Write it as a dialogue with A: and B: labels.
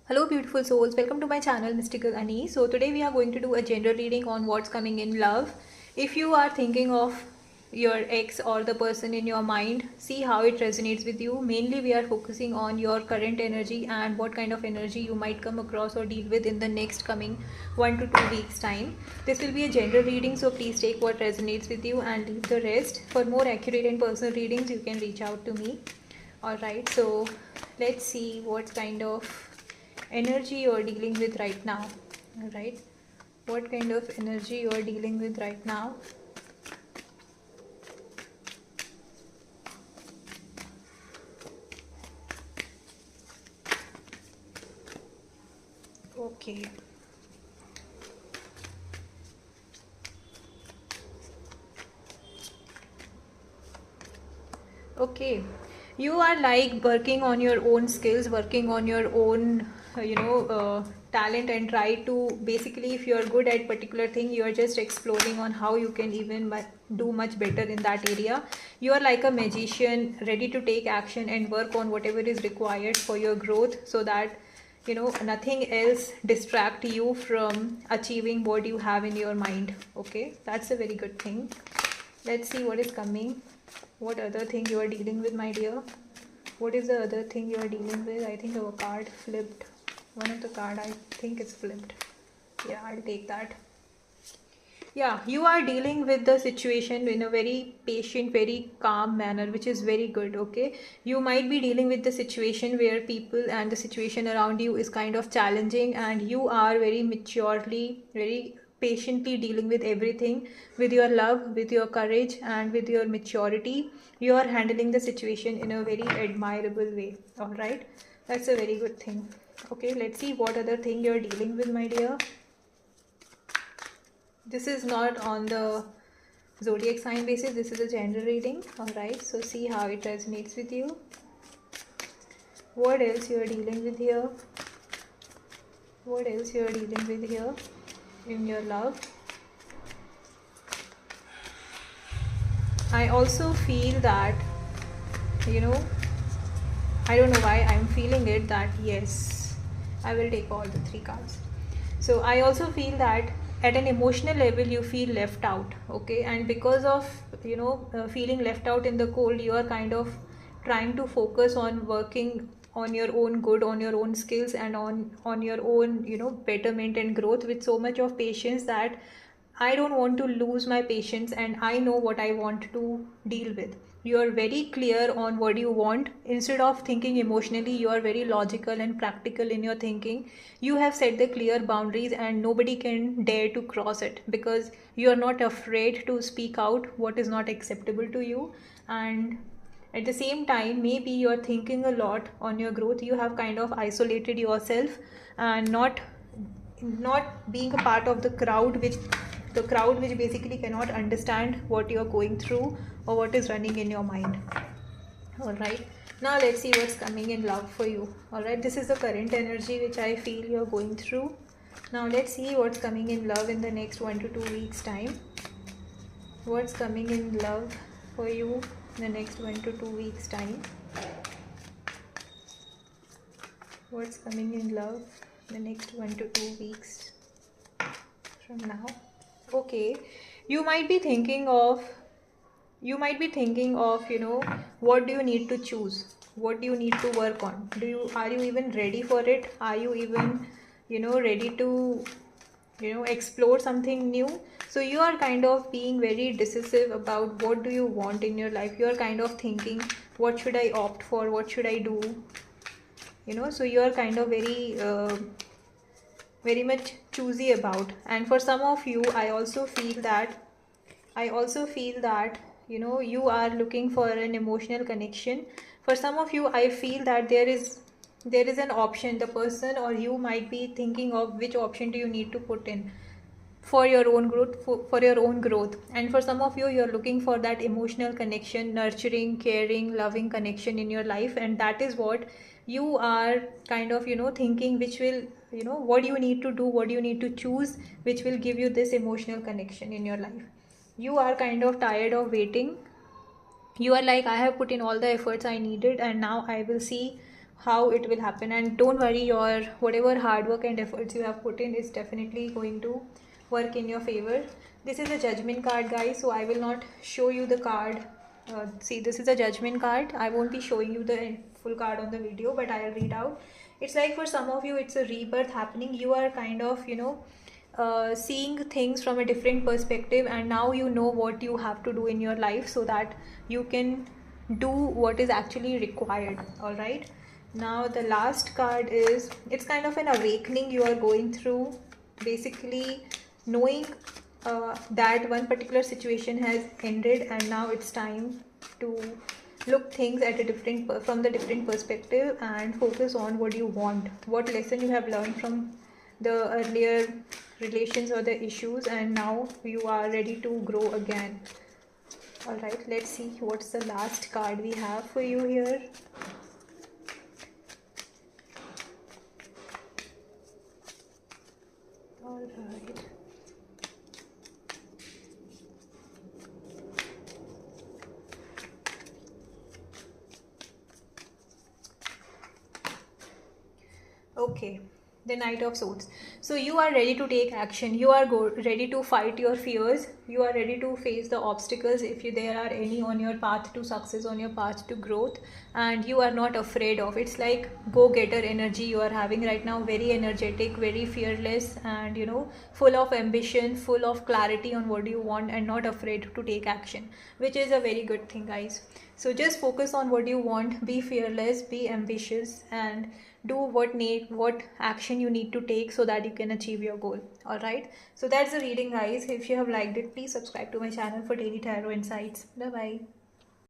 A: Hello beautiful souls, welcome to my channel Mystical Ani. So today we are going to do a general reading on what's coming in love. If you are thinking of your ex or the person in your mind, see how it resonates with you. Mainly we are focusing on your current energy and what kind of energy you might come across or deal with in the next coming 1 to 2 weeks time. This will be a general reading, so please take what resonates with you and leave the rest. For more accurate and personal readings you can reach out to me. Alright, so let's see what kind of energy you're dealing with right now. Alright, what kind of energy you're dealing with right now. Okay. Okay, you are like working on your own skills, working on your own talent, and try to basically, if you are good at particular thing, you are just exploring on how you can even do much better in that area. You are like a magician, ready to take action and work on whatever is required for your growth, so that nothing else distract you from achieving what you have in your mind. Okay, that's a very good thing. Let's see what is coming. What other thing you are dealing with, my dear? What is the other thing you are dealing with? I think our card flipped. One of the card I think is flipped. Yeah, I'll take that. Yeah, you are dealing with the situation in a very patient, very calm manner, which is very good. Okay, you might be dealing with the situation where people and the situation around you is kind of challenging, and you are very maturely, very patiently dealing with everything with your love, with your courage, and with your maturity. You are handling the situation in a very admirable way. All right, that's a very good thing. Okay, let's see what other thing you're dealing with, my dear. This is not on the zodiac sign basis, this is a general reading. Alright, so see how it resonates with you. What else you are dealing with here? What else you are dealing with here in your love? I also feel that, I don't know why I'm feeling it, that yes, I will take all the three cards. So I also feel that at an emotional level you feel left out. Okay, and because of feeling left out in the cold, you are kind of trying to focus on working on your own good, on your own skills, and on your own betterment and growth with so much of patience that I don't want to lose my patience, and I know what I want to deal with. You are very clear on what you want. Instead of thinking emotionally, you are very logical and practical in your thinking. You have set the clear boundaries, and nobody can dare to cross it, because you are not afraid to speak out what is not acceptable to you. And at the same time, maybe you are thinking a lot on your growth. You have kind of isolated yourself and not being a part of the crowd which basically cannot understand what you're going through or what is running in your mind. All right, now let's see what's coming in love for you. All right, this is the current energy which I feel you're going through. Now let's see what's coming in love in the next 1 to 2 weeks time. What's coming in love for you in the next 1 to 2 weeks time? What's coming in love in the next 1 to 2 weeks from now? Okay, you might be thinking of what do you need to choose, what do you need to work on, are you even ready for it, are you even ready to explore something new. So you are kind of being very decisive about what do you want in your life. You are kind of thinking, what should I opt for, what should I do, so you are kind of very much choosy about. And for some of you, I also feel that you are looking for an emotional connection. For some of you, I feel that there is an option. The person or you might be thinking of which option do you need to put in for your own growth, for your own growth. And for some of you, you're looking for that emotional connection, nurturing, caring, loving connection in your life, and that is what you are kind of thinking, which will what you need to do, what you need to choose, which will give you this emotional connection in your life. You are kind of tired of waiting. You are like, I have put in all the efforts I needed, and now I will see how it will happen. And don't worry, your whatever hard work and efforts you have put in is definitely going to work in your favor. This is a judgment card, guys, so I will not show you the card. See, this is a judgment card. I won't be showing you the full card on the video, but I'll read out. It's like for some of you it's a rebirth happening. You are kind of, seeing things from a different perspective, and now you know what you have to do in your life so that you can do what is actually required. All right, now the last card is, it's kind of an awakening you are going through, basically knowing that one particular situation has ended and now it's time to look things at a different from the different perspective and focus on what you want, what lesson you have learned from the earlier relations or the issues, and now you are ready to grow again. All right, let's see what's the last card we have for you here. All right. Okay, the Knight of Swords. So you are ready to take action. You are ready to fight your fears. You are ready to face the obstacles if there are any on your path to success, on your path to growth, and you are not afraid of. It's like go-getter energy you are having right now. Very energetic, very fearless, and full of ambition, full of clarity on what you want, and not afraid to take action, which is a very good thing, guys. So just focus on what you want. Be fearless, be ambitious, and do what action you need to take so that you can achieve your goal. All right, so that's the reading, guys. If you have liked it, please subscribe to my channel for daily tarot insights. Bye bye.